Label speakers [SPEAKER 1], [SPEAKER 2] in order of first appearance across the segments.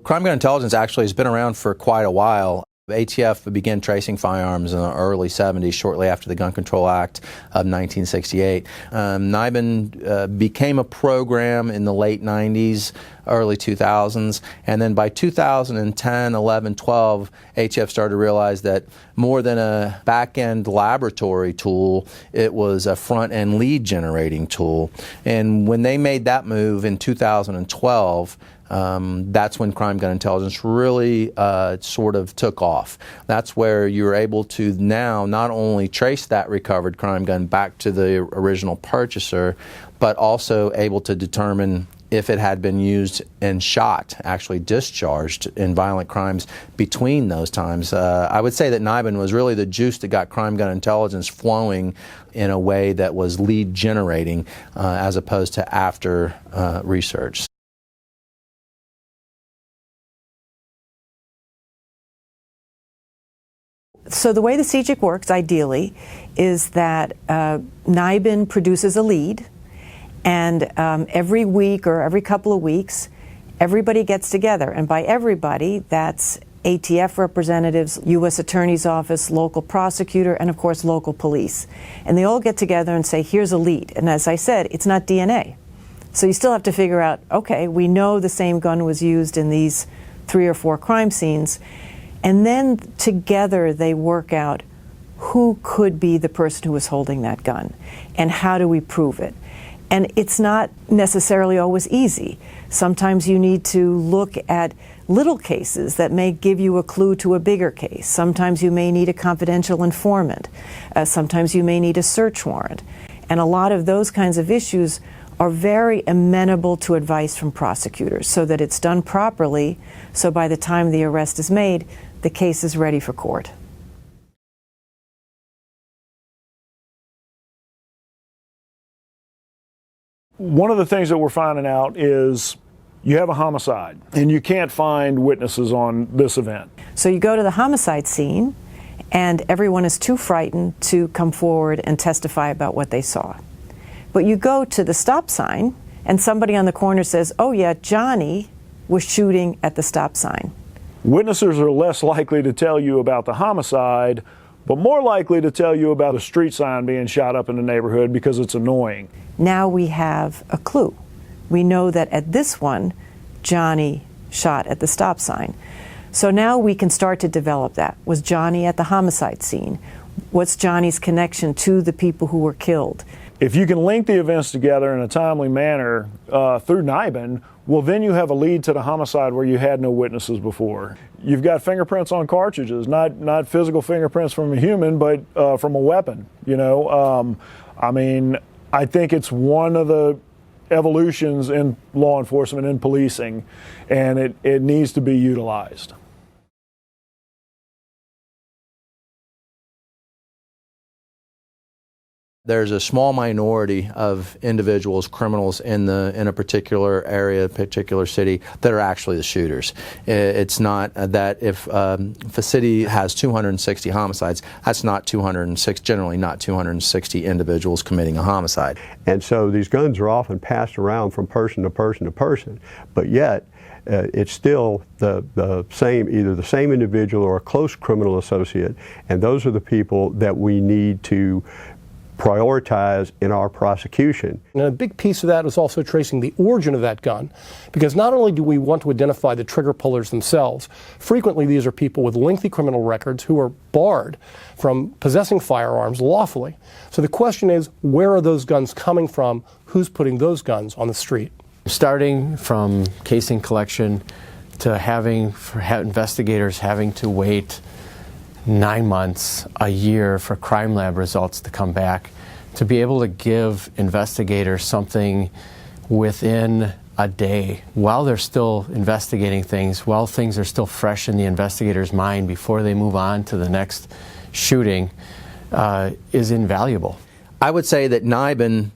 [SPEAKER 1] Crime gun intelligence actually has been around for quite a while. ATF began tracing firearms in the early 70s, shortly after the Gun Control Act of 1968. NIBIN became a program in the late 90s, early 2000s, and then by 2010, 11, 12, ATF started to realize that more than a back-end laboratory tool, it was a front-end lead generating tool. And when they made that move in 2012, that's when crime gun intelligence really sort of took off. That's where you're able to now not only trace that recovered crime gun back to the original purchaser, but also able to determine if it had been used and shot, actually discharged in violent crimes between those times. I would say that NIBIN was really the juice that got crime gun intelligence flowing in a way that was lead generating as opposed to after research.
[SPEAKER 2] So the way the CJIC works, ideally, is that NIBIN produces a lead, and every week or every couple of weeks, everybody gets together. And by everybody, that's ATF representatives, U.S. Attorney's Office, local prosecutor, and of course local police. And they all get together and say, here's a lead. And as I said, it's not DNA. So you still have to figure out, okay, we know the same gun was used in these 3 or 4 crime scenes. And then together they work out who could be the person who was holding that gun and how do we prove it. And it's not necessarily always easy. Sometimes you need to look at little cases that may give you a clue to a bigger case. Sometimes you may need a confidential informant. Sometimes you may need a search warrant. And a lot of those kinds of issues are very amenable to advice from prosecutors so that it's done properly, so by the time the arrest is made, the case is ready for court.
[SPEAKER 3] One of the things that we're finding out is you have a homicide and you can't find witnesses on this event.
[SPEAKER 2] So you go to the homicide scene and everyone is too frightened to come forward and testify about what they saw. But you go to the stop sign and somebody on the corner says, oh yeah, Johnny was shooting at the stop sign.
[SPEAKER 3] Witnesses are less likely to tell you about the homicide, but more likely to tell you about a street sign being shot up in the neighborhood because it's annoying.
[SPEAKER 2] Now we have a clue. We know that at this one, Johnny shot at the stop sign. So now we can start to develop that. Was Johnny at the homicide scene? What's Johnny's connection to the people who were killed?
[SPEAKER 3] If you can link the events together in a timely manner through NIBIN, well, then you have a lead to the homicide where you had no witnesses before. You've got fingerprints on cartridges, not physical fingerprints from a human, but from a weapon. You know, I mean, I think it's one of the evolutions in law enforcement and policing, and it needs to be utilized.
[SPEAKER 1] There's a small minority of individuals, criminals in a particular area, particular city, that are actually the shooters. It's not that if a city has 260 homicides, that's not 206, generally not 260 individuals committing a homicide.
[SPEAKER 4] And so these guns are often passed around from person to person to person, but yet it's still the same, either the same individual or a close criminal associate, and those are the people that we need to prioritize in our prosecution.
[SPEAKER 5] And a big piece of that is also tracing the origin of that gun, because not only do we want to identify the trigger pullers themselves, frequently these are people with lengthy criminal records who are barred from possessing firearms lawfully. So the question is, where are those guns coming from? Who's putting those guns on the street?
[SPEAKER 6] Starting from casing collection to having investigators having to wait 9 months, a year for crime lab results to come back, to be able to give investigators something within a day while they're still investigating things, while things are still fresh in the investigator's mind before they move on to the next shooting, is invaluable.
[SPEAKER 1] I would say that NIBIN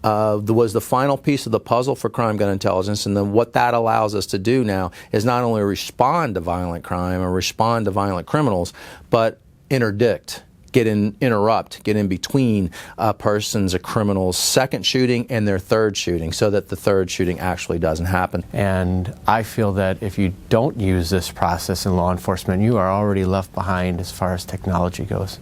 [SPEAKER 1] was the final piece of the puzzle for crime gun intelligence, and then what that allows us to do now is not only respond to violent crime or respond to violent criminals, but interdict interrupt, get in between a person's, a criminal's second shooting and their third shooting, so that the third shooting actually doesn't happen.
[SPEAKER 6] And I feel that if you don't use this process in law enforcement, you are already left behind as far as technology goes.